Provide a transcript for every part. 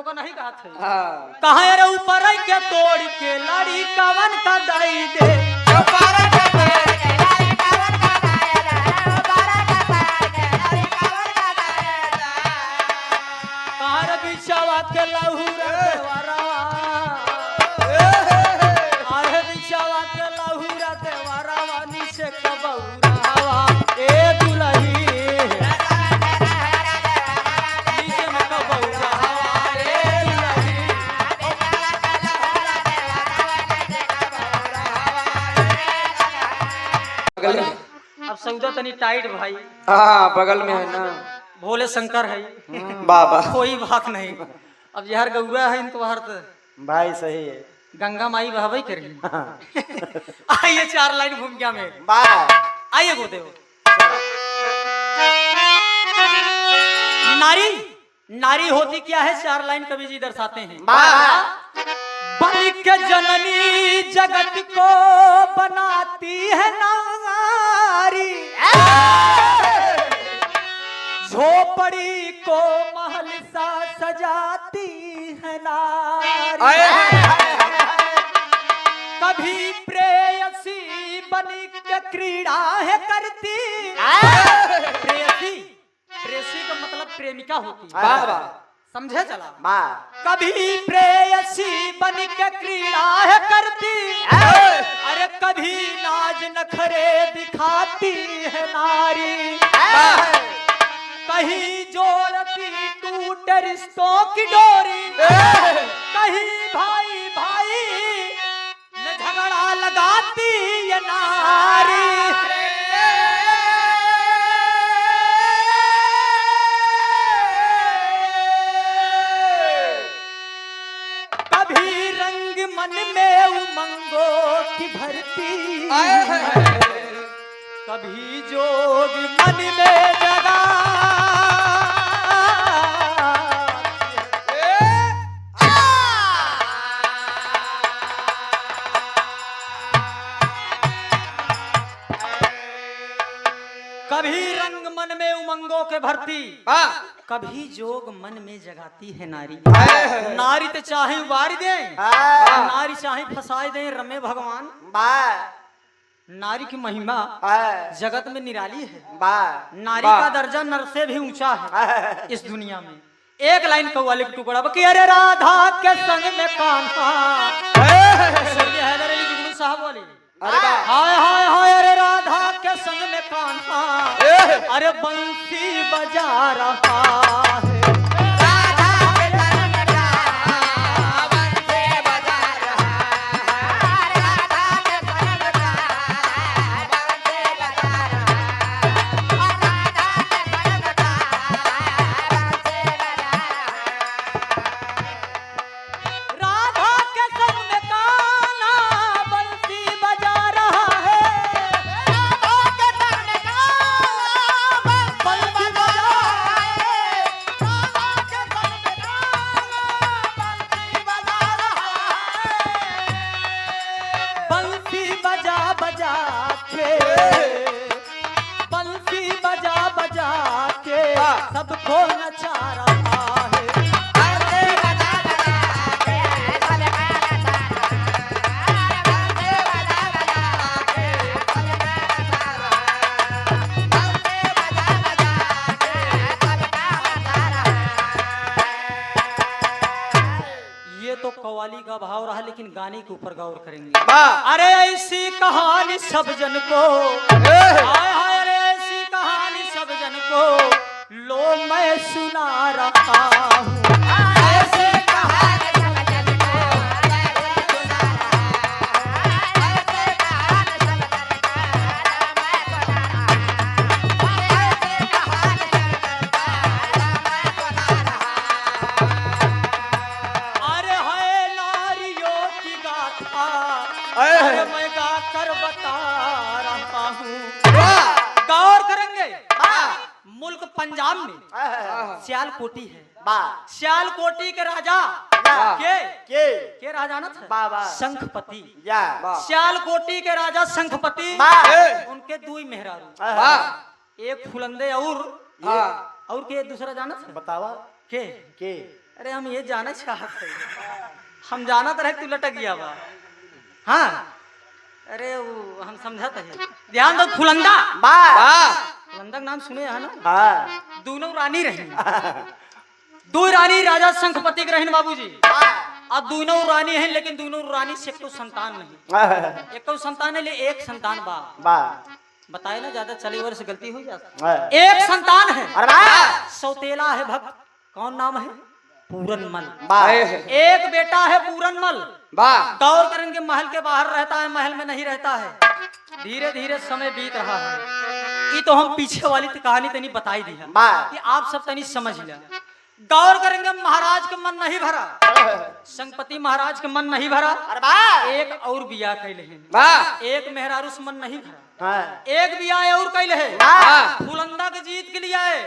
का नहीं कहा थे हाँ कहा अरे ऊपर के तोड़ के लड़ी कवन का दाई दे कार बिछावा के लहूरा देवरवा अरे बिछावा के लहूरा देवरवा नीचे कबूरावा ए दुलही नीचे में कबूरावा ए दुलही बगल में अब सौदा तनी टाइट भाई हाँ बगल में है ना भोले शंकर है बाबा कोई बात नहीं अब यार गौरा है तो हर तो भाई सही है गंगा माई बहबई करी हाँ। आइए 4 लाइन घूम गया में बा आइए गोदेव नारी नारी होती क्या है 4 लाइन कवि जी दर्शाते हैं बा बलि के जननी जगत को बनाती है नारी झोपड़ी को महल सा सजाती है नारी कभी प्रेयसी बनी के क्रीड़ा है करती प्रेयसी प्रेयसी का मतलब प्रेमिका होती है बाबा समझे चला बा कभी प्रेयसी बन के क्रीड़ा है करती अरे कभी नाज नखरे दिखाती है नारी कहीं जोड़ती टूट रिश्तों की डोरी कहीं भाई भाई में झगड़ा लगाती ये नारी कभी रंग मन में उमंगों की भरती कभी जोग मन में जगा कभी रंग मन में उमंगों के भरती कभी जोग मन में जगाती है नारी नारी तो चाहे उबारी दे नारी चाहे फसाए दे रमे भगवान बा नारी की महिमा जगत में निराली है बा नारी का दर्जा नर से भी ऊंचा है इस दुनिया में एक लाइन कव्वाली का टुकड़ा कि अरे राधा के संग में कान्हा हैदर अली जुगनू साहब बोली हाय हाय हाय अरे राधा के संग में कान्हा अरे बंसी बजा रहा है सबको नचा रहा है ये तो कव्वाली का भाव रहा लेकिन गाने के ऊपर गौर करेंगे अरे ऐसी कहानी सब जन को हाय अरे ऐसी कहानी सब जन को लो मैं सुना रहा हूँ ऐसे कहानी सब जन को सुना रहा ऐसे कहानी सब जन को मैं सुना रहा ऐसे कहानी सब जन को मैं सुना रहा अरे है नारियों की गाथा अरे मैं गाकर बता रहा हूँ गौर करेंगे मुल्क पंजाब में सियालकोटी है सियालकोटी के राजा के राजा न थे शंखपति सियालकोटी के राजा शंखपति उनके 2 मेहरारू एक फुलंदे और के दूसरा जाना थे बतावा के अरे हम ये जाना चाहते हम जाना तो रहे तू लटक गया बा। हाँ अरे वो हम समझते हैं। ध्यान दो फुलंदा फुलंदा का नाम सुने है ना। दोनों रानी रही। दो रानी राजा शंखपति के रहन बाबूजी। अब दोनों रानी हैं लेकिन दोनों रानी से कोई संतान नहीं। एक संतान है ले एक संतान बा। बताए ना ज्यादा चली वर्ष गलती हो जाता। एक संतान है सौतेला है भक्त। कौन नाम है? पूरनमल। एक बेटा है पूरनमल। गौर करेंगे महल के बाहर रहता है महल में नहीं रहता है। धीरे धीरे समय बीत रहा है। ये तो हम पीछे वाली कहानी तनी बताई दी है कि आप सब तनी समझ लिया। गौर करेंगे महाराज का मन नहीं भरा। शंखपति महाराज का मन नहीं भरा। एक और बिया कैले हैं। एक मेहरारू से मन नहीं भरा। एक बिया और कैले है फुलंदा के जीत के लिए आए।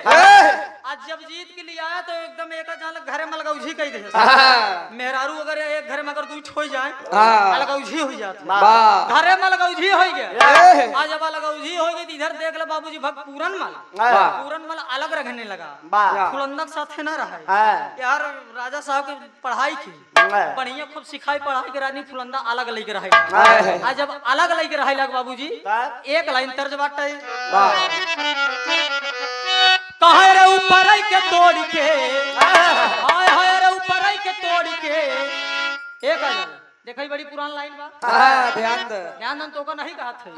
आज जब जीत के लिए आया तो एकदम एक घरे में लगौझी कह दे। मेहरारू अगर एक घर में अगर दू हो जाए लगौझी हो जाता। घरे में लगौझी हो गया। आज जब लगौझी हो गई इधर देख ले बाबूजी भक्त पूरनमल अलग रखने लगा। फुलंदा के साथ ना रहा यार। राजा साहब की पढ़ाई की बढ़िया खूब सिखाई पढ़ाई के रानी फुलंदा अलग लेके रहे। आज जब अलग लेके रहे लग बाबूजी एक लाइन तर्ज बाटे। कहे रे ऊपर के तोड़ के हाय हाय रे ऊपर के तोड़ के एक देखई बड़ी पुरान लाइन बा। ध्यान तो का नहीं कहा था।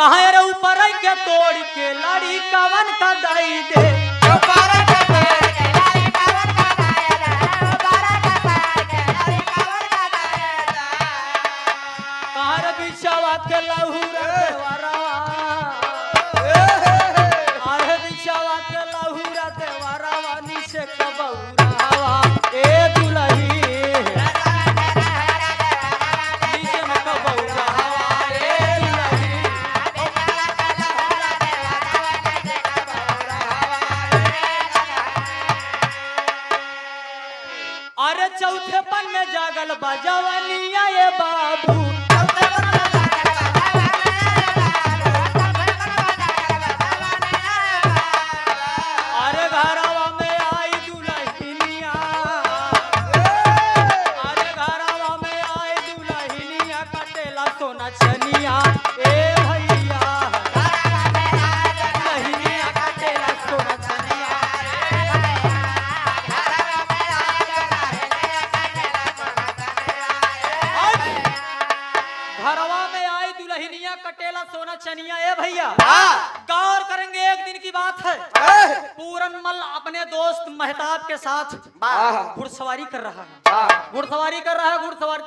कहे रे ऊपर के तोड़ के लड़ी कवन का दाई दे। बिछावा के लहुरा देवरवा अरे बिछावा के लहुरा देवरवा नीचे कबौरावा ए दुलही नीचे में कबौरावा ए दुलही। अरे चौथे पन में जागल बजवनिया ये बाबू। चनिया ए भैया गौर करेंगे एक दिन की बात है। पूरनमल अपने दोस्त मेहताब के साथ घुड़सवारी कर रहा है। घुड़सवारी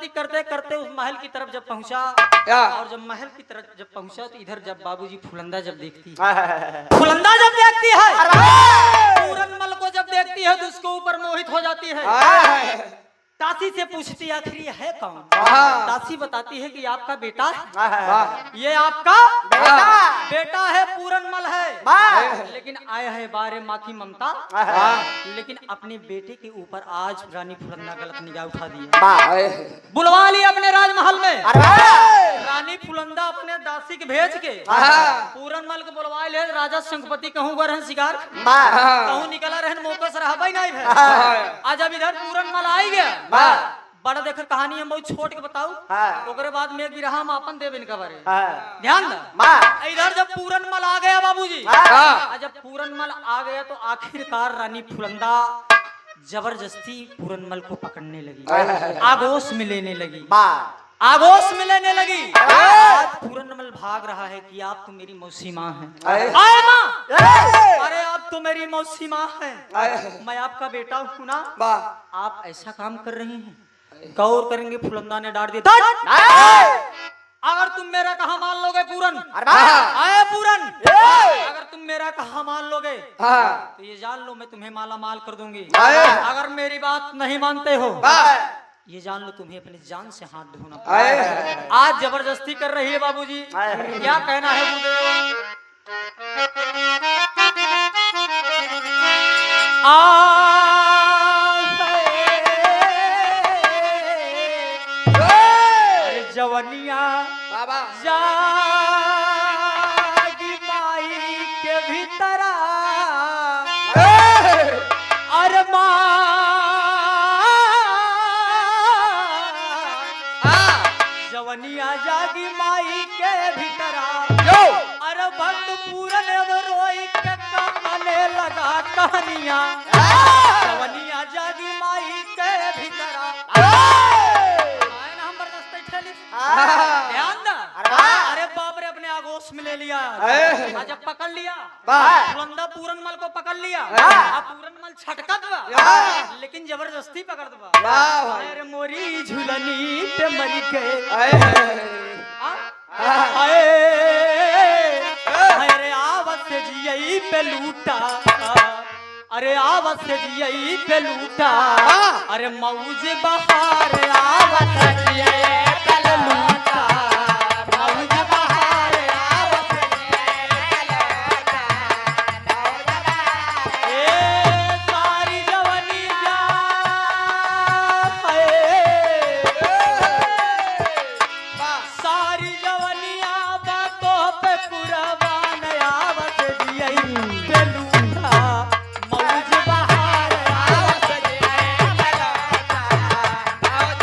करते करते उस महल की तरफ जब पहुंचा और जब महल की तरफ जब पहुंचा तो इधर जब बाबूजी फुलंदा जब देखती है पूरनमल को जब देखती है तो उसके ऊपर मोहित हो जाती है। दासी से पूछती आखिर ये है कौन। दासी बताती है कि आपका बेटा है। ये आपका बेटा है पूरनमल है लेकिन आया है बारे माँ की ममता। लेकिन अपने बेटे के ऊपर आज रानी फुलंदा गलत निगाह उठा दी है। बुलवा लिया अपने राजमहल में। रानी फुलंदा अपने दासी के भेज के पूरनमल को बुलवा ले। राजा शंखपति कहूँ गए शिकार कहूँ निकला रहन मौके से रहा नहीं है। आज अब इधर पूरनमल आई गया बड़ा देख कहानी हम बहुत छोट के बताऊ। ओकरे बाद में एक बिरहा हम अपन देव इनका बारे ध्यान दे। इधर जब पूरनमल आ गया बाबूजी जब पूरनमल आ गया तो आखिरकार रानी फुलंदा जबरदस्ती पूरनमल को पकड़ने लगी। आगोश में लेने लगी। आगोश में लेने लगी। आज पूरनमल भाग रहा है कि आप तो मेरी मौसी माँ हैं। आए माँ अरे आप तो मेरी मौसी माँ हैं। मैं आपका बेटा हूँ ना। आप ऐसा काम कर रही हैं। गौर करेंगे फुलंदा ने डांट दिया। अगर तुम मेरा कहा मान लोगे पूरन आए पूरन अगर तुम मेरा कहा मान लोगे तो ये जान लो मैं तुम्हें माला माल कर दूंगी। अगर मेरी बात नहीं मानते हो ये जान लो तुम्हें अपनी जान से हाथ धोना पड़ेगा। आज जबरदस्ती कर रही है बाबूजी। क्या कहना है गुरुदेव। जवनिया जागी माई के भीतरा अरे माँ जवनिया जागी माई के भीतरा अरे भक्त पूरन अब रोई के कमने लगा कहानिया जवनिया जागी माई के भीतरा हम बर्दाश्त ठेली ध्यान ना अरे बाप रे अपने आगोश में ले लिया जब पकड़ लिया फुलंदा पूरन मल को पकड़ लिया पूरन मल छटकत बा लेकिन जबरदस्ती पकड़ दबा अरे मोरी झुलनी पे मरी के अरे आवत जियई पे लूटा अरे आवत जियई पे लूटा अरे मौज बहार आवत जियई पे लूटा मौज बहार आवत ए सारी जवानी जा सारी जवानिया बातों पे कुर्बान आवत जियई पे लूटा मौज बहार आवत जियई पे लूटा मौज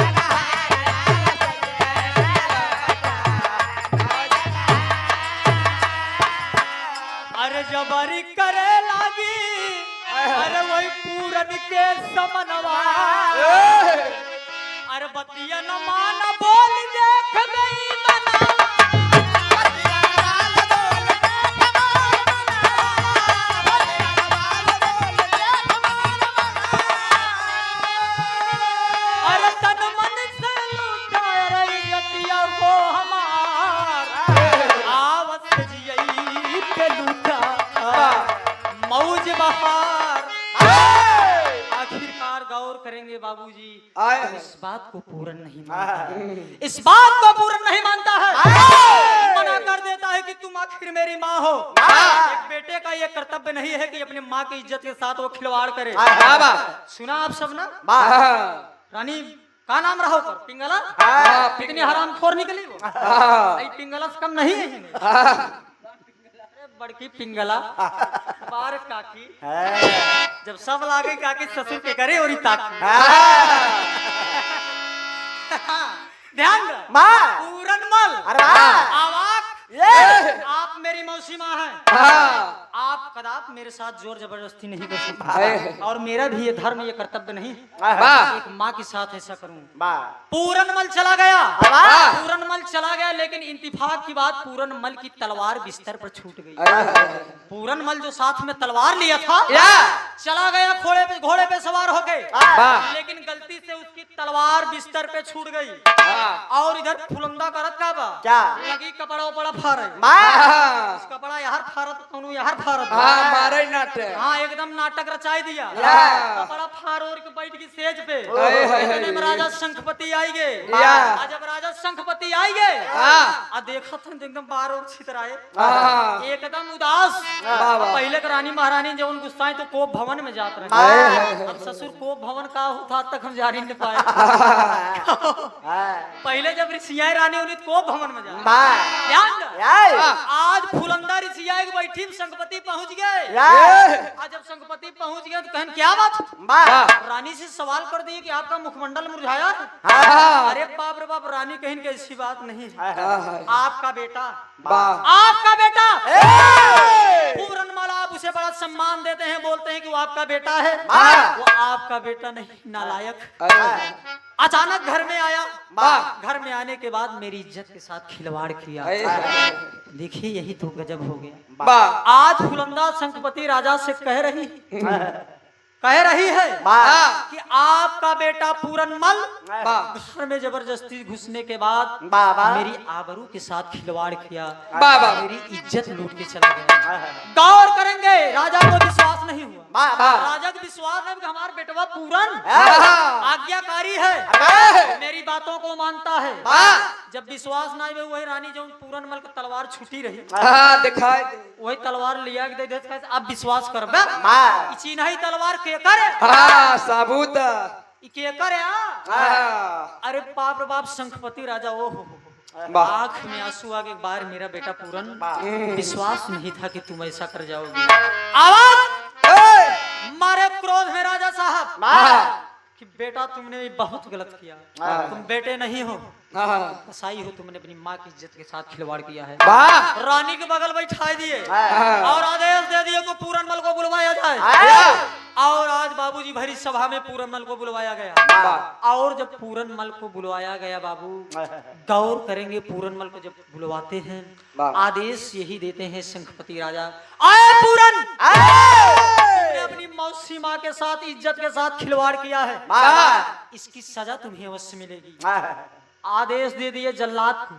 अरे जबरी करे लागी अरे वही पूरन के समनवा अरे बतिया न मान बोल देख गई मना अरे तन मन से लूटा रे इज्जतिया को हमार आवत जियई पे लूटा मौज बहार आखिरकार गौर करेंगे बाबूजी इस बात को पूरन नहीं मानता इस बात को पूरन नहीं मानता है मना कर देता है कि तुम आखिर मेरी माँ हो एक बेटे का ये कर्तव्य नहीं है कि अपनी माँ की इज्जत के साथ वो खिलवाड़ करे सुना आप सब ना रानी का नाम रहा ऊपर पिंगला कितनी हरामखोर निकली वो पिंगला से कम नहीं है बड़की पिंगला बार काकी जब सब लागे काकी ससुर के करे और ताकी ध्यान पूरन मल आवाक आप मेरी मौसी माँ हैं आप कदाप मेरे साथ जोर जबरदस्ती नहीं कर सकते और मेरा भी ये धर्म ये कर्तव्य नहीं एक माँ के साथ ऐसा करूं पूरन मल चला गया पूरन मल चला गया लेकिन इंतिफाक की बात पूरन मल की तलवार बिस्तर पर छूट गई पूरन मल जो साथ में तलवार लिया था चला गया घोड़े पे सवार हो गए लेकिन गलती से उसकी तलवार बिस्तर पे छूट गई और इधर फुलंदा करत का बा लगी कपड़ा उपड़ा फाड़े कपड़ा यार फारत कौनो यार फारत मारे नाटक हाँ एकदम नाटक रचाई दिया कपड़ा फाड़ और के बैठ की सेज पे इतने में राजा शंखपति आई गए जब राजा शंखपति आई गए आ देखा था एकदम बाहर और छितराए एकदम उदास पहले के रानी महारानी जब उन गुस्साए तो कोप भवन में जात रहे अब ससुर कोप भवन का होता तक हम जा नहीं पाए पहले जब ऋषियाई रानी उन्हें कोप भवन में जा आज फुलंदा ऋषिया बैठी शंखपति पहुंच गए आज जब शंखपति पहुंच गए तो कहन क्या बात रानी से सवाल कर दिए कि आपका मुखमंडल मुरझाया अरे बाप रे बाप रानी कहीं की ऐसी बात नहीं आपका बेटा पूरन मल आप उसे बड़ा सम्मान देते हैं बोलते हैं कि वो आपका बेटा है वो आपका बेटा नहीं नालायक अचानक घर में आया घर में आने के बाद मेरी इज्जत के साथ खिलवाड़ किया देखिए यही तो गजब हो गया आज फुलंदा शंखपति राजा से कह रही है कि आपका बेटा पूरन मल घर में जबरदस्ती घुसने के बाद मेरी आबरू के साथ खिलवाड़ किया मेरी इज्जत लूट के चला गया गौर करेंगे राजा को विश्वास नहीं हुआ राजा को विश्वास है कि हमारा बेटवा पूरन आज्ञाकारी है मेरी बातों को मानता है जब विश्वास ना हुआ वही रानी जो पूरन मल की तलवार छुटी रही दिखाई वही तलवार लिया अब विश्वास कर चिन्ह तलवार के करे साबूत के करे अरे बाप रे बाप शंखपति राजा वो आंख में आंसू आ गए बार मेरा बेटा पूरन विश्वास नहीं था कि तुम ऐसा कर जाओगे आवाज मारे क्रोध में राजा साहब कि बेटा तुमने बहुत गलत किया, हाँ। तुम बेटे नहीं हो, हाँ। कसाई हो, तुमने अपनी माँ की इज्जत के साथ खिलवाड़ किया है। वाह। रानी के बगल बैठा दिए हाँ। और आदेश दे दिए को पूरनमल को बुलवाया जाए। और आज बाबूजी भरी सभा में पूरनमल को बुलवाया गया। वाह। और जब पूरनमल को बुलवाया गया बाबू, गौर करेंगे पूरनमल को जब बुलवाते हैं, वाह। आदेश यही देते हैं शंखपति राजा, आए पूरन, तुमने अपनी मौसी माँ के साथ इज्जत के साथ खिलवाड़ किया है, इसकी सजा तुम्हें अवश्य मिलेगी। आदेश दे दिए जल्लाद को,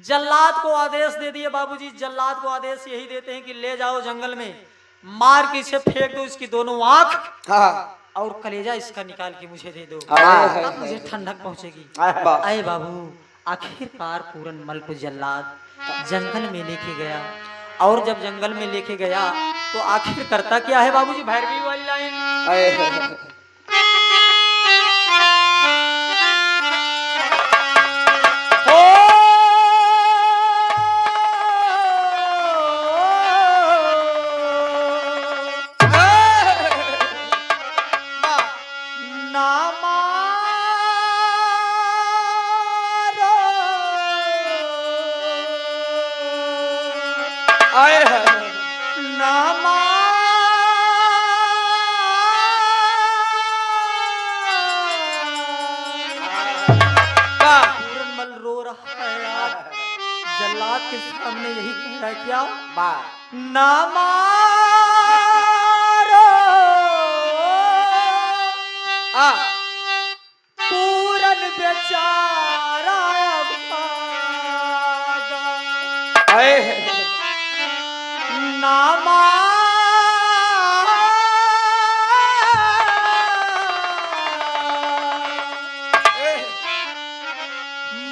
जल्लाद को आदेश दे दिए बाबूजी, जल्लाद को आदेश यही देते हैं कि ले जाओ जंगल में, मार के इसे फेंक दो, इसकी दोनों आंख हाँ। और कलेजा इसका निकाल के मुझे दे दो, हाँ। तब मुझे ठंडक पहुंचेगी। वाह। अरे बाबू, आखिरकार पूरनमल को जल्लाद जंगल में लेके गया, और जब जंगल में लेके गया तो आखिर करता क्या है बाबूजी, भैरवी वाली लाइन, जल्लाद के सामने यही कह रहा है क्या, ना मारो पूरन बेचारा भागा, ना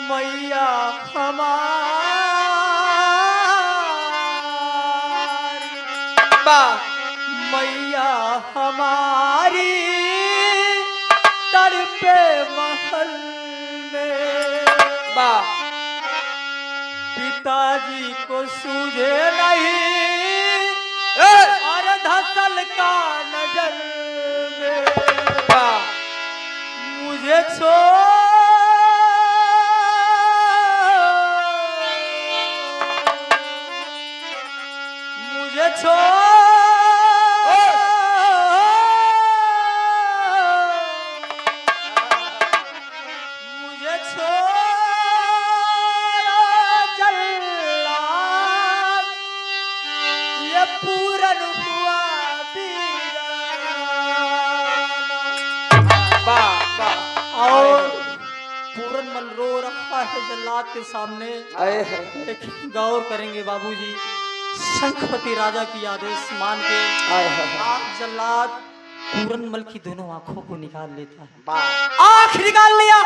मैया मैया हमारी तड़पे महल में, पिताजी को सूझे नहीं और धसल का नजर में, मुझे मुझे जल्लाद, ये पूरन हुआ और पूरनमल रो रहा है जल्लाद के सामने। लेकिन गौर करेंगे बाबूजी, शंखपति राजा की आदेश मान के आज जल्लाद पूरनमल की दोनों आंखों को निकाल लेता है। आंख निकाल लिया,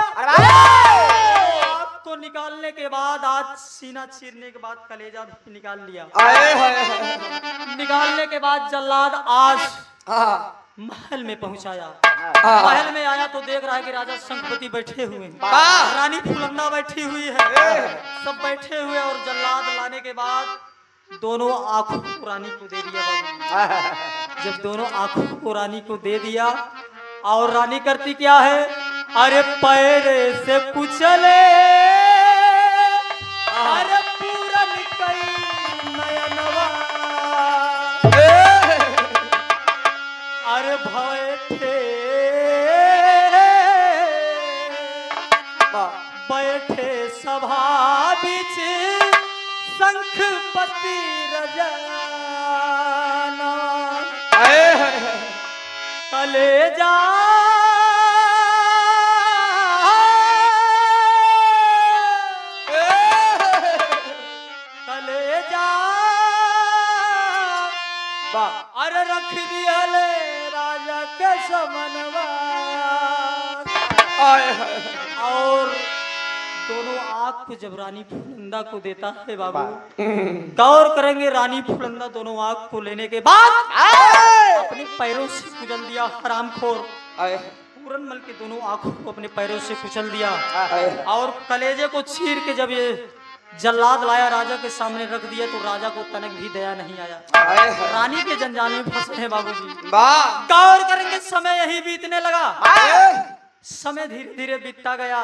आंख को निकालने के बाद आज सीना चीरने के बाद कलेजा भी निकाल लिया। निकालने के बाद जल्लाद आज महल में पहुंचाया। महल में आया तो देख रहा है कि राजा शंखपति बैठे हुए हैं, रानी फुलंदा बैठी हुई है, सब बैठे हुए, और जल्लाद लाने के बाद दोनों आंखों को रानी को दे दिया बाबू। जब दोनों आंखों को रानी को दे दिया, और रानी करती क्या है, अरे पैरे से कुचले, अरे पूरन कई नयनवा, अरे भय थे बैठे सभा बीच शंखपति रजना, कलेजा कलेजा, अरे रख दिया ले राजा के समनवा, और दोनों आँख को जब रानी फुलंदा को देता है बाबू, गौर करेंगे, रानी फुलंदा दोनों आँख को लेने के बाद अपने पैरों से कुचल दिया। हरामखोर पूरनमल के दोनों आँखों को अपने पैरों से कुचल दिया, और कलेजे को चीर के जब ये जल्लाद लाया, राजा के सामने रख दिया, तो राजा को तनक भी दया नहीं आया। हाय हाय। रानी के जंजाल में फंसे हैं बाबूजी। वाह गौर करेंगे, समय यही बीतने लगा। हाय। समय धीरे धीरे बीतता गया।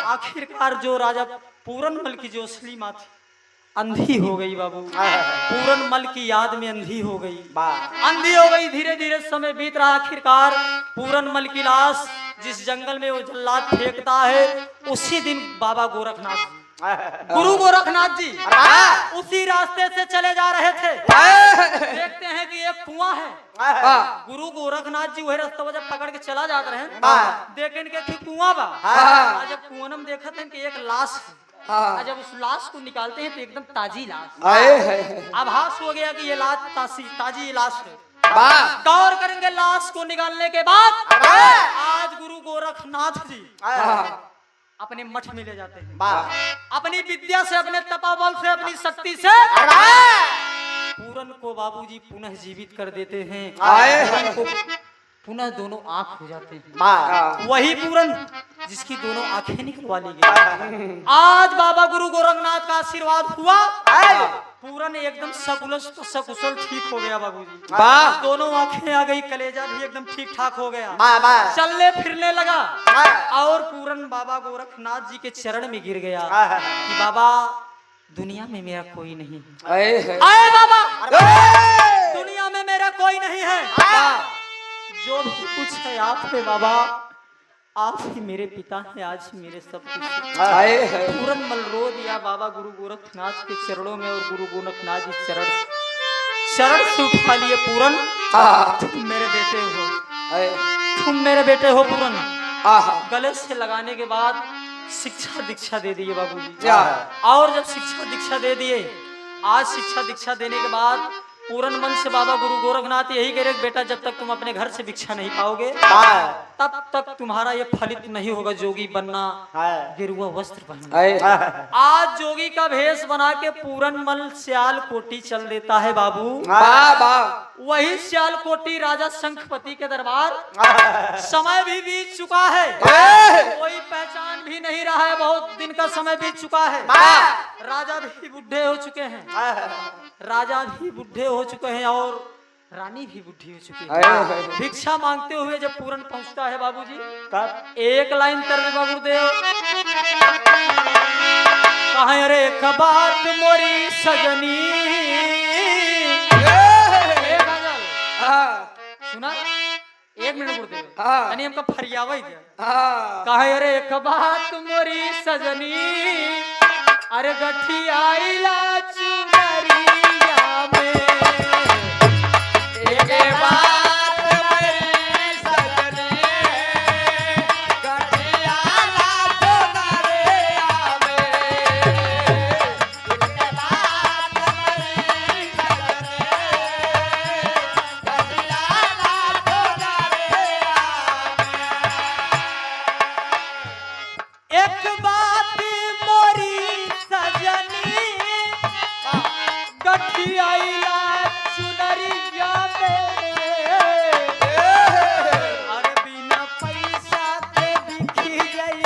आखिरकार जो राजा पूरनमल की जो असली माँ थी, अंधी हो गई बाबू। पूरनमल की याद में अंधी हो गई, अंधी हो गई। धीरे धीरे समय बीत रहा। आखिरकार पूरनमल की लाश जिस जंगल में वो जल्लाद फेंकता है, उसी दिन बाबा गोरखनाथ जी, गुरु गोरखनाथ जी उसी रास्ते से चले जा रहे थे। देखते हैं कि एक कुआं है। गुरु गोरखनाथ जी वही रास्ता जब पकड़ के चला जाते रहे, देखें के कुआं बा। जब कुआं में देखते हैं कि एक लाश है, जब उस लाश को निकालते हैं तो एकदम ताजी लाश। आभास हो गया कि ये लाश ताजी लाश है। गौर करेंगे, लाश को निकालने के बाद आज गुरु गोरखनाथ जी अपने मठ में ले जाते हैं। अपनी विद्या से, अपने तपाबल से, अपनी शक्ति से पूरन को बाबूजी पुनः जीवित कर देते हैं। पूरन को पुनः दोनों आंख हो जाते हैं। वही पूरन जिसकी दोनों आंखें निकलवा ली गई। आज बाबा गुरु गोरखनाथ का आशीर्वाद हुआ, पूरन एकदम सकुशल ठीक हो गया बाबूजी। दोनों आंखें आ गई, कलेजा भी एकदम ठीक ठाक हो गया, चलने फिरने लगा। और पूरन बाबा गोरखनाथ जी के चरण में गिर गया कि बाबा दुनिया में मेरा कोई नहीं है। आए बाबा, दुनिया में मेरा कोई नहीं है। जो भी कुछ है आप है बाबा, आप ही मेरे पिता हैं, आज ही मेरे सब कुछ है। पूरनमल रो दिया बाबा गुरु गोरखनाथ के चरणों में, और गुरु गोरखनाथ जी चरण से उठा लिए। पूरन तुम मेरे बेटे हो, तुम मेरे बेटे हो पूरन। गले से लगाने के बाद शिक्षा दीक्षा दे दिए बाबूजी। और जब शिक्षा दीक्षा दे दिए, आज शिक्षा दीक्षा देने के बाद पूरन मन से बाबा गुरु गोरखनाथ यही कह रहे, बेटा जब तक तुम अपने घर से भिक्षा नहीं पाओगे तब तक तुम्हारा ये फलित नहीं होगा जोगी बनना, गिरुआ वस्त्र पहनना। आज जोगी का भेष बना के पूरन मल श्याल कोटी चल देता है बाबू। वही श्याल कोटी राजा शंखपति के दरबार। समय भी बीत चुका है, कोई पहचान भी नहीं रहा है, बहुत दिन का समय बीत चुका है। राजा भी बुढ़े हो चुके हैं, राजा भी बुढ़े हो चुके हैं, और रानी भी बुढ़ी हो चुकी है। भिक्षा मांगते हुए जब पूरन पहुंचता है बाबूजी, एक लाइन तर्ज बाबूदेव कहा, अरे एक बात मोरी सजनी। सुना, एक मिनट गुरुदेव, हमका फरियावा ही कहा, अरे एक बात मोरी सजनी, अरे गठिया चुनरिया में, एक बात मेरी सजनी, गठिया चुनरिया में, एक बात मेरी सजनी, गठिया चुनरिया में, एक बात मोरी सजनी, गठिया चुनरिया में, अरे बिना पैसा के बिकी गई।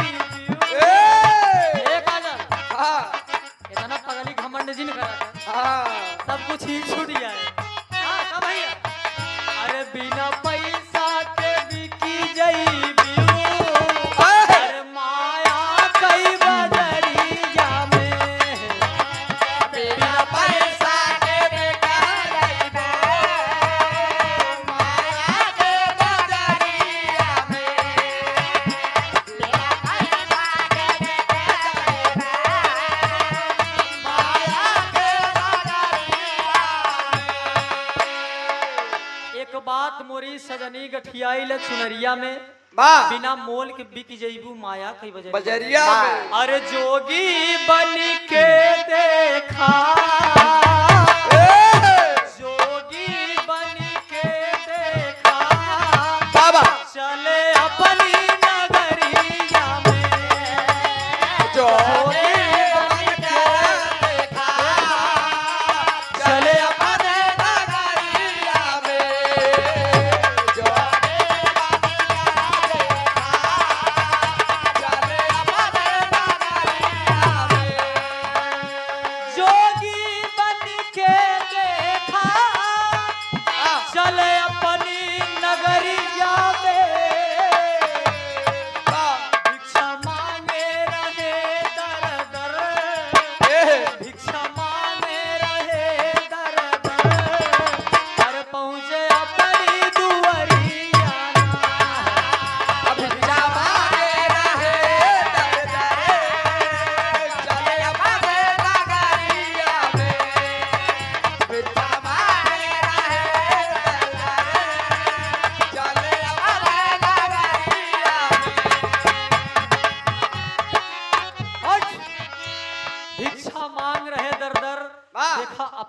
इतना पगली घमंड जिन करा था, सब कुछ ही छूट गया है। कब भैया, अरे बिना पैसा के बिकी गई, अरे माया कई बजरिया में, बिना पैसा के बात मोरी सजनी गठियाई ल चुनरिया में, बिना मोल के बिक जईबू माया कई बजरिया में। अरे जोगी बन के देखा, जोगी बन के देखा, चले अपनी नगरिया में, जोगी बन के देखा, चले अपने नगरिया में,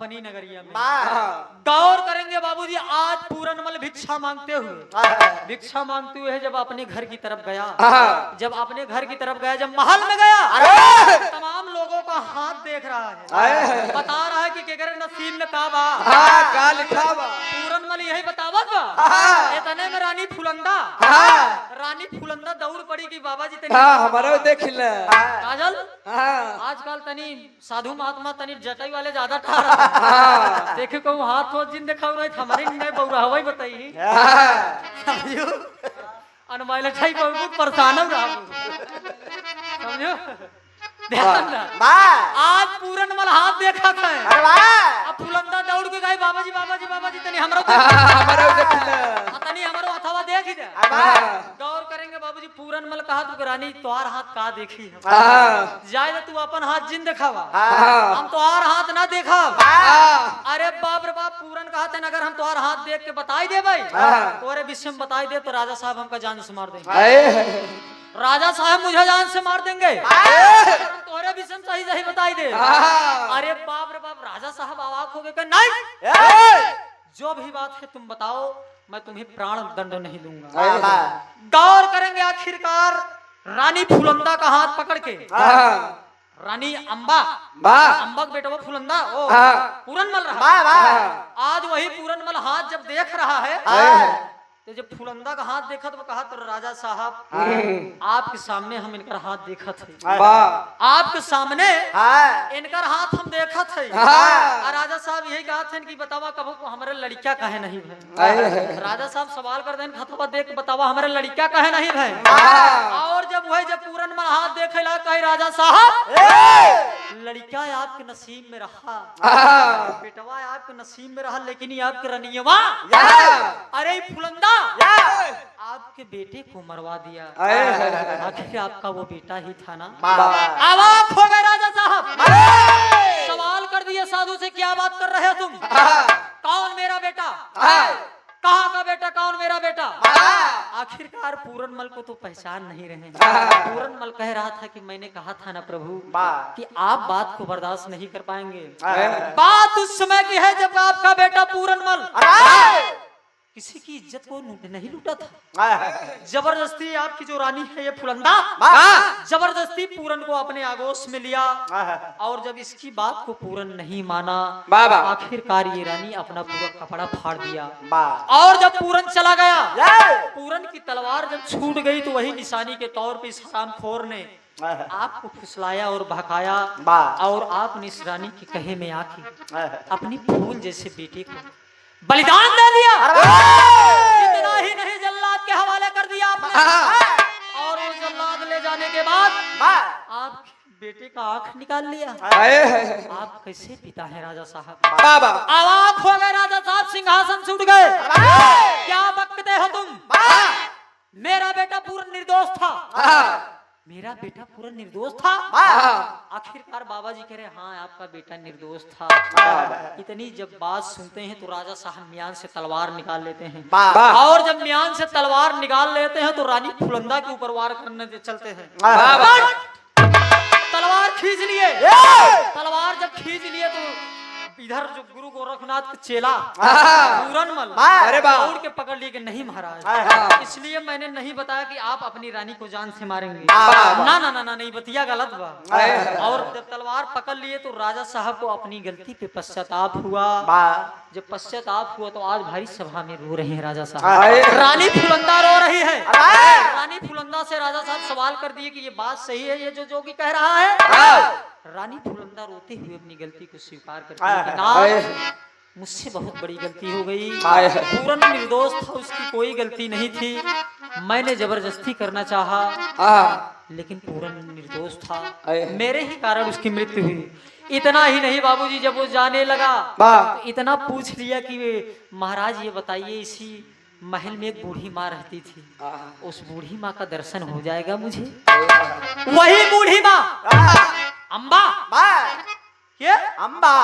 अपनी नगरिया में। हाँ। गौर करेंगे बाबूजी, आज पूरनमल भिक्षा मांगते हुए जब अपने घर की तरफ गया, जब अपने घर की तरफ गया, जब महल में गया, तमाम लोगों का हाथ देख रहा है, बता रहा है कि केकर नसीब में का बा, का लिखा बा। पूरनमल यही बतावत बा। इतने में रानी फुलंदा दौड़ पड़ी कि बाबा जी तनी हमारा देख ले काजल, आजकल तनी साधु महात्मा तनी जटाई वाले ज्यादा ठहरा देखे को हाथ हो जिन देखा रहे हमारे नहीं बौरा हवाई बताई समझो अनमाइल छई बहुत परेशान हो रहा समझो ध्यान ना आज पूरनमल हाथ देखा था अब फुलंदा दौड़ के गए बाबा जी तनी हमरो देख ले तनी हमरो हथवा देख ही दे। गौर करेंगे बाबूजी, पूरनमल कहा तू रानी तोहार हाथ का देखी है, जाए तू अपन हाथ जिन दिखावा, हम तोहार हाथ ना देखा। अरे बाप रे बाप, पूरन कहा था अगर हम तोहार हाथ देख के बताई दे भाई तोरे विषय में बताई दे तो राजा साहब हमका जान से मार देंगे, राजा साहब मुझे जान से मार देंगे, तोरे विषय में सही बताई दे। अरे बाप रे बाप, राजा साहब अवाक हो गए, नहीं जो भी बात है तुम बताओ, मैं तुम्हें प्राण दंड नहीं दूंगा। गौर करेंगे आखिरकार रानी फुलंदा का हाथ पकड़ के रानी अंबा का बेटा वो फुलंदा ओ पूरनमल रहा, आज वही पूरनमल हाथ जब देख रहा है तो जब फुलंदा का हाथ देखा तो कहा तो राजा साहब आपके सामने हम इनका हाथ देखा थे, आपके सामने इनका हाथ हम देखा थे। राजा साहब यही कहा थे कि बतावा कब हमारे लड़कियां कहे नहीं भाई, राजा साहब सवाल कर दें खतवा देख बतावा हमारे लड़कियां कहे नहीं भाई। और जब पूरनमल हाथ देखे ला कहे राजा साहब लड़कियां आपके नसीब में रहा, बेटवा आपके नसीब में रहा, लेकिन ये आपके रनियवा अरे फुलंदा आपके बेटे को मरवा दिया, आखिर आपका वो बेटा ही था ना। अवाक हो गए राजा साहब, सवाल कर दिए साधु से क्या बात कर रहे हो तुम, कौन मेरा बेटा, कहाँ का बेटा, कौन मेरा बेटा। आखिरकार पूरनमल को तो पहचान नहीं रहे। पूरनमल कह रहा था कि मैंने कहा था ना प्रभु कि आप बात को बर्दाश्त नहीं कर पाएंगे। बात उस समय की है जब आपका बेटा पूरनमल किसी की इज्जत को नहीं लूटा था, जबरदस्ती आपकी जो रानी है ये फुलंदा जबरदस्ती पूरन को अपने आगोश में लिया, और जब इसकी बात को पूरन नहीं माना आखिरकार ये रानी अपना पूरा कपड़ा फाड़ दिया, और जब पूरन चला गया पूरन की तलवार जब छूट गई तो वही निशानी के तौर पे इस हरामखोर ने आपको फुसलाया और भकाया, और आपने इस रानी के कहे में आके अपनी फूल जैसे बेटे को बलिदान दे दिया। इतना ही नहीं जल्लाद के हवाले कर दिया आपने, और वो जल्लाद ले जाने के बाद आप बेटे का आंख निकाल लिया। आप कैसे पिता है राजा साहब, अवाक हो गए राजा साहब, सिंहासन से उठ गए। क्या बकते हो तुम, मेरा बेटा पूर्ण निर्दोष था, मेरा बेटा पूरा निर्दोष था। आखिरकार बाबा जी कह रहे हाँ आपका बेटा निर्दोष था। इतनी जब बात सुनते हैं तो राजा साहब म्यान से तलवार निकाल लेते हैं, और जब म्यान से तलवार निकाल लेते हैं तो रानी फुलंदा के ऊपर वार करने चलते हैं। तलवार खींच लिए, तलवार जब खींच लिए तो इधर जो गुरु गोरखनाथ का चेला पूरनमल दौड़ के पकड़ लिए कि नहीं महाराज, इसलिए मैंने नहीं बताया कि आप अपनी रानी को जान से मारेंगे, ना ना ना ना नहीं बतिया गलत बा। और जब तलवार पकड़ लिए तो राजा साहब को अपनी गलती पे पश्चाताप हुआ। जब पश्चाताप हुआ तो आज भारी सभा में रो रहे हैं राजा साहब, रानी फुलंदा रो रही है। रानी फुलंदा से राजा साहब सवाल कर दिए कि ये बात सही है ये जो जोगी कह रहा है। रानी फुलंदा रोते हुए अपनी गलती को स्वीकार करती है, मुझसे बहुत बड़ी गलती हो गई, पूरन निर्दोष था, उसकी कोई गलती नहीं थी, मैंने जबरदस्ती करना चाहा लेकिन पूरन निर्दोष था, मेरे ही कारण उसकी मृत्यु हुई। इतना ही नहीं बाबूजी, जब वो जाने लगा तो इतना पूछ लिया कि महाराज ये बताइए इसी महल में एक बूढ़ी माँ रहती थी, उस बूढ़ी माँ का दर्शन हो जाएगा मुझे। वही बूढ़ी माँ अंबा, ये अंबा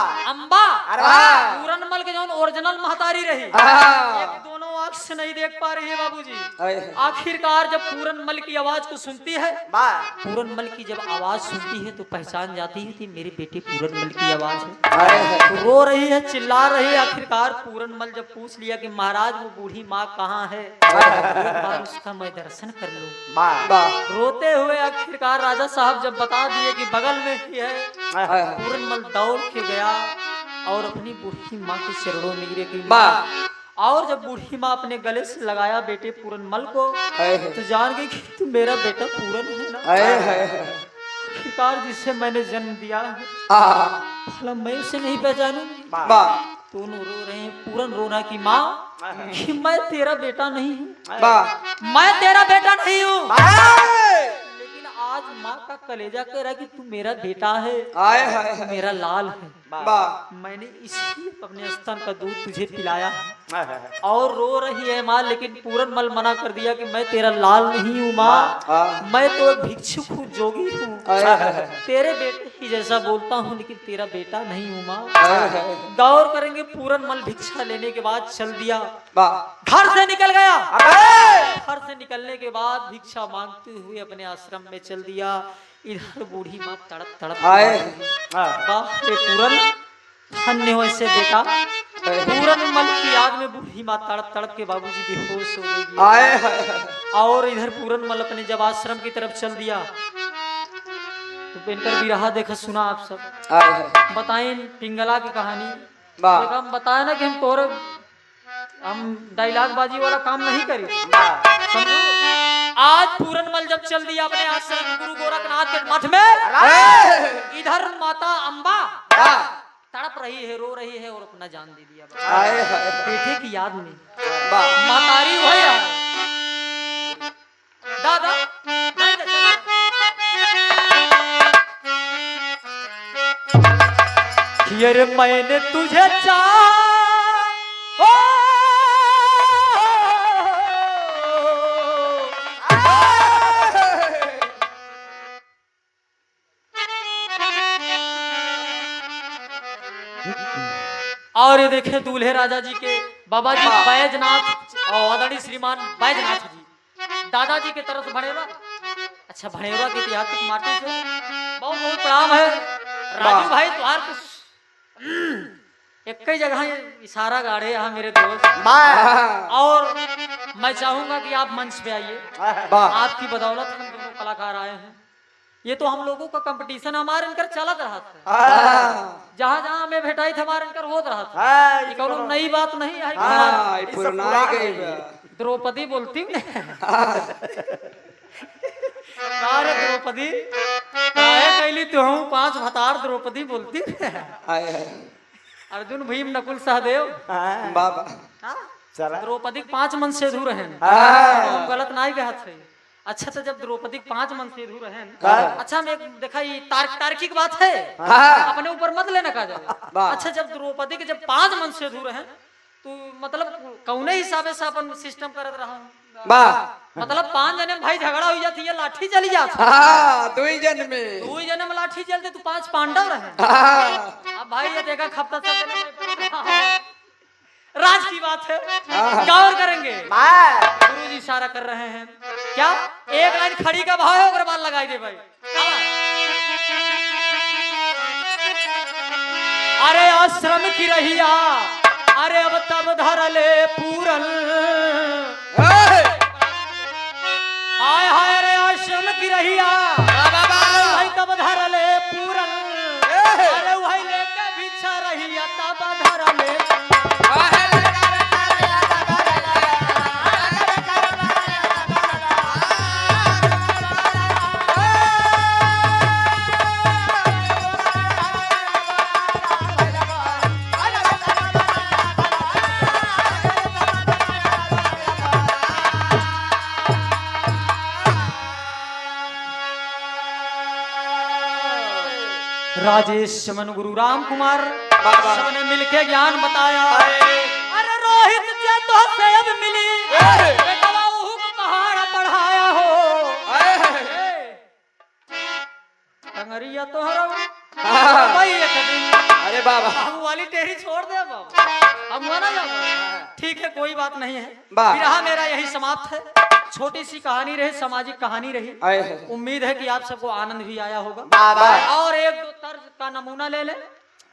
पूरनमल के जो ओरिजिनल महतारी रही, एक दोनों आंख से नहीं देख पा रही है बाबूजी। आए आखिरकार जब पूरनमल की आवाज को सुनती है, वाह पूरनमल की जब आवाज सुनती है तो पहचान जाती है कि मेरे बेटे पूरनमल की आवाज है। आए तो रो रही है, चिल्ला रही है। आखिरकार पूरनमल जब पूछ लिया कि महाराज वो बूढ़ी माँ कहाँ है, एक बार उसका मैं दर्शन कर लूं। वाह वाह रोते हुए आखिरकार राजा साहब जब बता दिए कि बगल में ही है, आए पूरनमल दौड़ के गया और अपनी बूढ़ी माँ के चरणों में गिरे कि वाह और जब बूढ़ी माँ अपने गले से लगाया बेटे पूरनमल को, आए तो जान गई कि तू मेरा बेटा पूरन है ना। आए आखिरकार जिसे मैंने जन्म दिया है, आ भला मैं उसे नहीं पहचानूंगी। वाह दोनों रो रहे हैं। पूरन रोना की माँ कि मैं तेरा बेटा नहीं हूँ, वाह मैं तेरा बेटा नहीं हूँ। आए लेकिन आज माँ का कलेजा कह रहा कि तू मेरा बेटा है, आए तू मेरा लाल है। वाह मैंने इसलिए अपने स्तन का दूध तुझे पिलाया है। और रो रही है माँ, लेकिन पूरनमल मना कर दिया कि मैं तेरा लाल नहीं हूँ माँ, हाँ मैं तो एक भिक्षुक हूँ, जोगी हूँ, आए तेरे बेटे ही जैसा बोलता हूँ, लेकिन तेरा बेटा नहीं हूँ माँ। आए गौर करेंगे, पूरनमल भिक्षा लेने के बाद चल दिया, वाह घर से निकल गया। आए घर से निकलने के बाद भिक्षा मांगते हुए अपने आश्रम में चल दिया। इधर बूढ़ी माँ तड़प तड़प आए बाप रे पूरन, धन्य हो ऐसे बेटा। पूरनमल की याद में बूढ़ी माँ तड़प तड़प के बाबूजी बेहोश हो गई। आए और इधर पूरनमल अपने जब आश्रम की तरफ चल दिया तो पेनकर भी रहा। देखा सुना आप सब आए बताएं पिंगला की कहानी। वाह देखा हम बताया ना कि हम डायलॉग बाजी वाला काम नहीं करी, समझो। आज पूरनमल जब चल दिया अपने आश्रम गुरु गोरखनाथ के मठ में, इधर माता अम्बा तड़प रही है, रो रही है और अपना जान दे दिया आए बेटे की याद में। वाह मातारी भैया दादा नहीं तो चलो। यार मैंने तुझे और ये देखे दूल्हे राजा जी के बाबा जी बैजनाथ और आदरणीय श्रीमान बैजनाथ जी, दादाजी के तरफ भड़ेवा। अच्छा भड़ेवा के ऐतिहासिक माटी से बहुत बहुत प्रणाम है। राजू भाई तुहार एक ही जगह इशारा गाड़े यहाँ मेरे दोस्त। और मैं चाहूंगा कि आप मंच पे आइए, आपकी बदौलत हम दोनों कलाकार आए हैं। ये तो हम लोगों का कंपटीशन हमारे इनकर चलत रहा था, जहाँ जहाँ हमें भेटाई था हमारे इनकर होत रहा था। ये कौनो नई बात नहीं है। द्रौपदी बोलती अरे द्रौपदी कैली तो हूँ 5 भतार द्रौपदी बोलती। अर्जुन भीम नकुल सहदेव द्रौपदी 5 मन से दूर है, हम गलत नहीं कहत है। अच्छा तो जब द्रौपदी 5 मन से दूर है, अच्छा मैं देखा ये तार्किक बात है, अपने ऊपर मत लेना का जाए। अच्छा जब द्रौपदी के जब 5 मन से दूर है तो मतलब कौने हिसाबे से अपन सिस्टम करत रहा, मतलब 5 जने में भाई झगड़ा हो जाती है, लाठी चली जाती है। 2 जन में लाठी चलते तो 5 पांडव रहे। अब भाई ये देखा खपता राज की बात है, गौर करेंगे। गुरु जी इशारा कर रहे हैं क्या, एक लाइन खड़ी का भाव है, बाद लगाई दे भाई। अरे आश्रम की रहिया, अरे अब तब धर ले पूरन, हाय हाय अरे आश्रम की रहिया भाई तब धर ले पूरन, अरे वही लेके बिछा रहिया तब धर ले। राजेश चमन गुरु राम कुमार सबने मिलके ज्ञान बताया। अरे रोहित जे तो से अब मिली पहाड़ पढ़ाया हो, टंगरिया तोहरा भाई एक दिन अरे बाबा बाबू वाली टेरी छोड़ दे बाबू, अब माना जाओ। ठीक है, कोई बात नहीं है। वाह। विरह मेरा यही समाप्त है। छोटी सी कहानी रही, सामाजिक कहानी रही। आए हैं। उम्मीद है कि आप सबको आनंद भी आया होगा। बाबा और एक दो तर्ज का नमूना ले ले।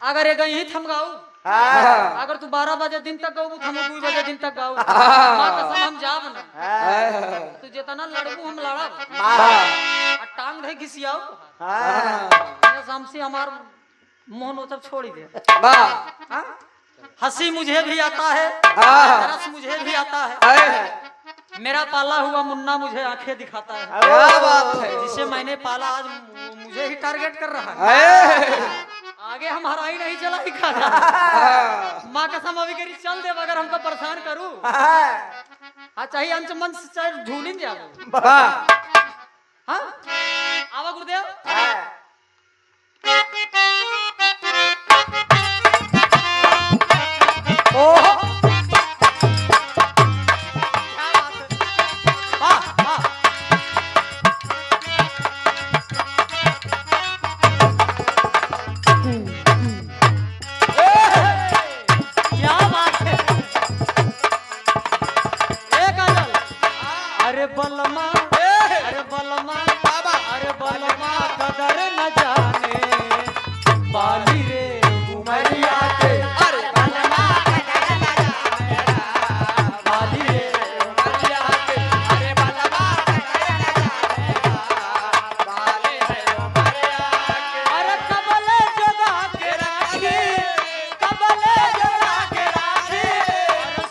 अगर ये यही थम गाऊ, अगर तू 12 बजे दिन तक गाऊ, हम 2 बजे दिन तक गाऊ, मां कसम हम जाब ना। तू जितना लड़बू हम लड़ब, आ टांग धे घिसियाऊ शामसी हमार मोहन वो सब छोड़ ही दे। हाँ? हंसी मुझे भी आता है, रस मुझे भी आता है। मेरा पाला हुआ मुन्ना मुझे आंखें दिखाता है। क्या बात है। जिसे मैंने पाला आज मुझे ही टारगेट कर रहा है। आगे हमारा ही नहीं चला ही खाना। माँ कसम अभी करी चल दे, अगर हमको परेशान करूँ। हाँ चाहिए अंच मंच चाहे झूलिन जाओ। हाँ आवा गुरुदेव। अरे बलमा बाबा, अरे बलमा कदर न जाने बाली रे उमरिया के। अरे बलमा कदर न जाने बाली रे उमरिया के। अरे बलमा कदर न जाने बाली रे उमरिया के। अरे कबले जगा के राखी, कबले जगा के राखी,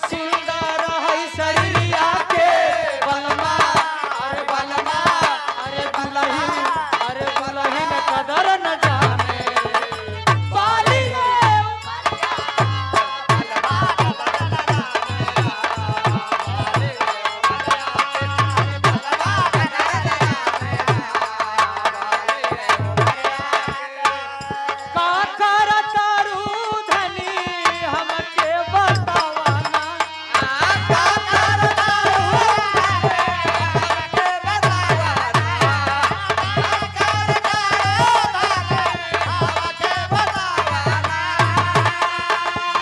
सुंदर है शरीरिया के। कदर न जाने बाली का कर तारू धनी हमके बतावाना। का कर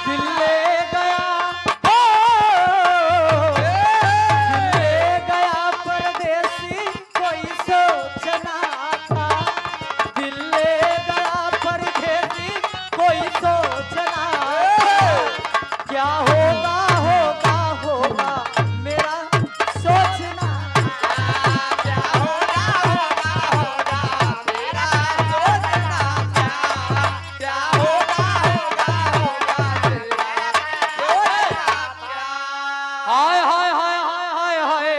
दिल ले गया, दिल ले गया परदेसी कोई सोचना था। दिल ले गया परदेसी कोई सोचना था। क्या होगा होगा होगा मेरा सोचना। क्या होगा होगा होगा मेरा सोचना था। क्या होगा होगा होगा हाय हाय हाय हाय हाय हाय।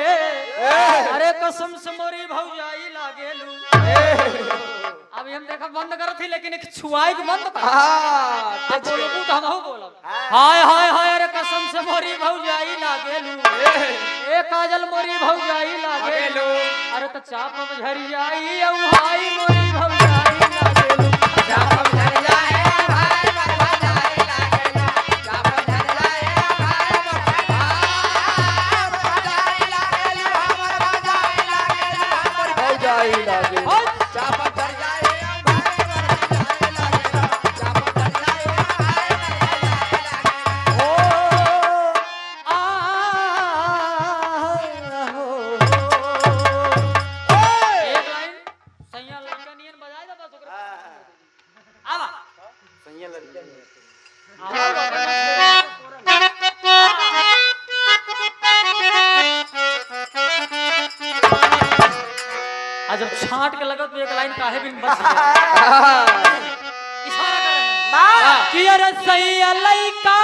अरे कसम से मोरी भौजाई लागेलू। अभी हम देखा बंद करत थी, लेकिन एक छुआई के बंद कर। अब बोलबू तो हमहू बोलब। हाय हाय हाय अरे कसम से मोरी भौजाई लागेलू। ए काजल मोरी भौजाई लागेलू। अरे तो चाप अब झरी जाई औ हाय मोरी भौजाई लागेलू। चाप अब झरी जाए भाई भौजाई लागेलू। चाप अब झरी जाए भाई भौजाई लागेलू। हमर भौजाई लागेलू। हमर भौजाई लागेलू। चाप अब झरी जाए भाई भौजाई लागेलू। चाप अब झरी जाए भाई भौजाई लागेलू। ओ एक लाइन सैया लड़का नियन बजाए दे बस ओकरा। आवा सैया लड़का नहीं आज जब छांट के लगत तो एक लाइन काहे भी बच गया। इशारा कर रहे हैं कि अरे सैया लड़का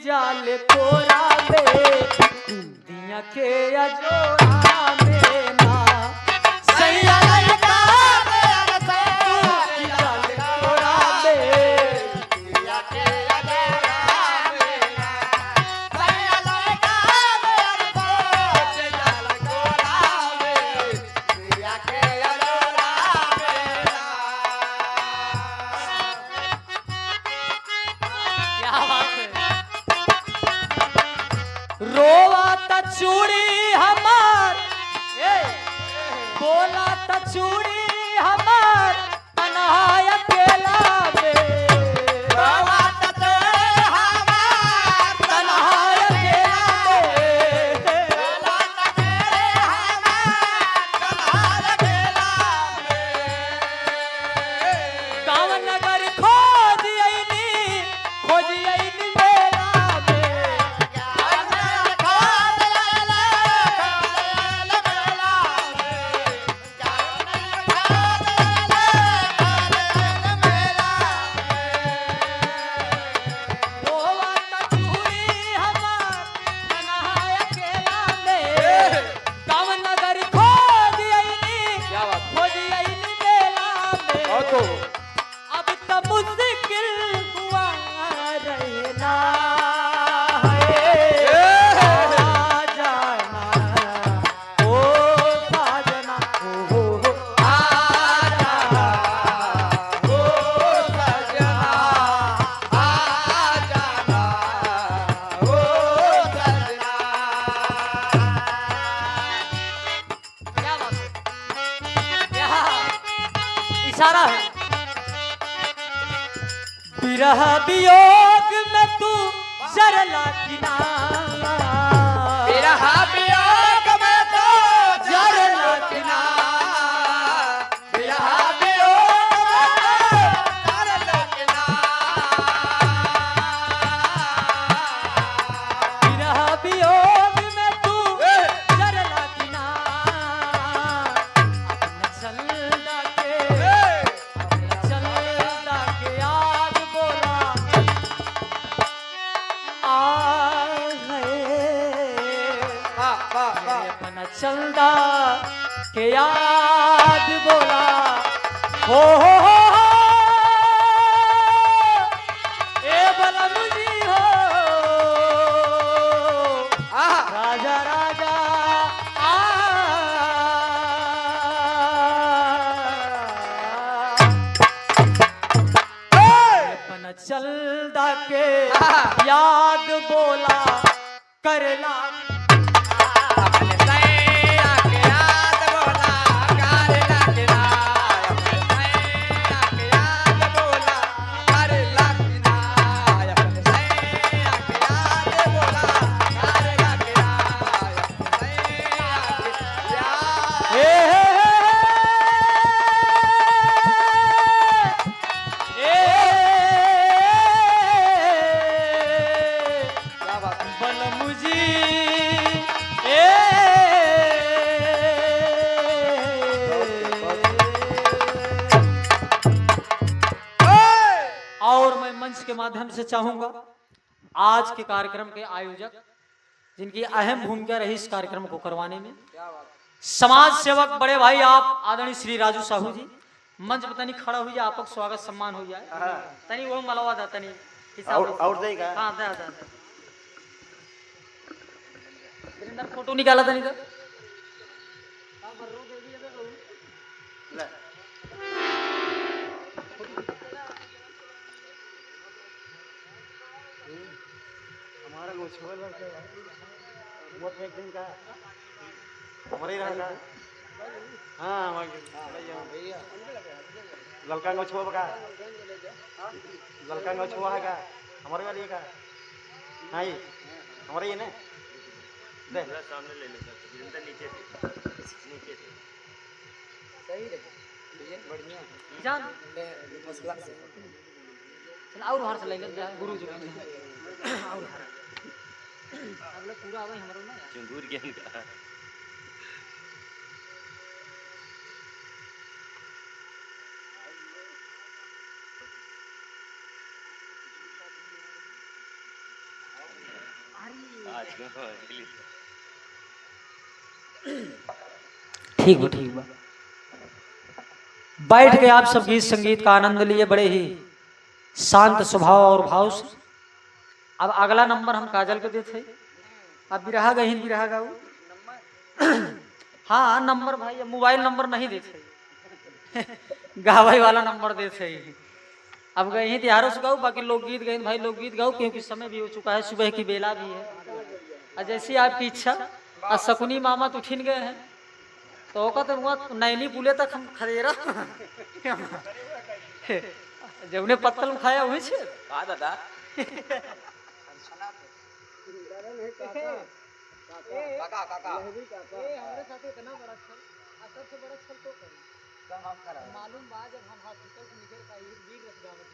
जाल कोरा में दिया के अजोरा में ना सैया लड़का मेरा सैया जाल कोरा में दिया के अजोरा में ना सैया लड़का रोवा त चूड़ी हमार ए बोला त चूड़ी हमार तन्हाई अकेला में रोवा त चूड़ी हमार तन्हाई अकेला में बोला त चूड़ी हमार तन्हाई अकेला में गाँव नगर खोज आईनी मेला अब तो मुश्किल हुआ रहना जाना ओ साजना हो आ जाना ओ सजना आ जाना ओ सजना। क्या बात है, क्या इशारा है। विरह वियोग में तू जरला किनारा विरह वियोग में तू जरला किनारा विरह वियोग में तू जरला किनारा विरह वियोग में तू जरला किनारा अपने चलदा के याद बोला अपना चलदा के याद बोला हो ए बलम जी हो राजा राजा अपना चलदा के याद बोला करला और मैं मंच के माध्यम से चाहूंगा आज के कार्यक्रम के आयोजक जिनकी अहम भूमिका रही इस कार्यक्रम को करवाने में समाज सेवक बड़े भाई आप आदरणीय श्री राजू साहू जी मंच पर तनी खड़ा हुई आपका स्वागत सम्मान हो जाए तनी वो मलवा दा तनी और देगा हां दा वीरेंद्र फोटो निकाला तनी तो ले हमारा गोछवा लड़का बहुत एक दिन का हमारे रहेगा हां भैया लड़का गोछवा बका लड़का गोछवा है का हमारे वाली का हां ये हमारे ये ना दे सामने ले ले नीचे नीचे सही रे डिजाइन बढ़िया जान मसला चल और बाहर से लेकर जा गुरु जी और अगले पूरा आवे हमरो ना चंगूर ज्ञान का ठीक बा बैठ के आप सब गीत संगीत का आनंद लिए बड़े ही शांत स्वभाव और भाव से। अब अगला नंबर हम काजल को देते अब बिरहा गहीन बिरहा गाऊ हाँ नंबर भाई मोबाइल नंबर नहीं देते गावाई वाला नंबर देते अब गए ही त्योहारों से गाऊ बाकी लोकगीत गए भाई लोकगीत गाऊ क्योंकि समय भी हो चुका है सुबह की बेला भी है और जैसी आपकी इच्छा। और शकुनी मामा तो उठिन गए हैं तो ओका तो वहाँ नैनी पुले तक हम खदेरा जब उन्हें पत्तल में खाया वही से कहा दादा काका काका हमारे साथ इतना बड़ा छल सबसे बड़ा छल तो करी मालूम बा जब हम हॉस्पिटल से निकल का वीर रस गावत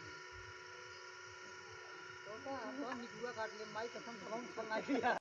तो का निकुआ काट ले माई कसम छल नहीं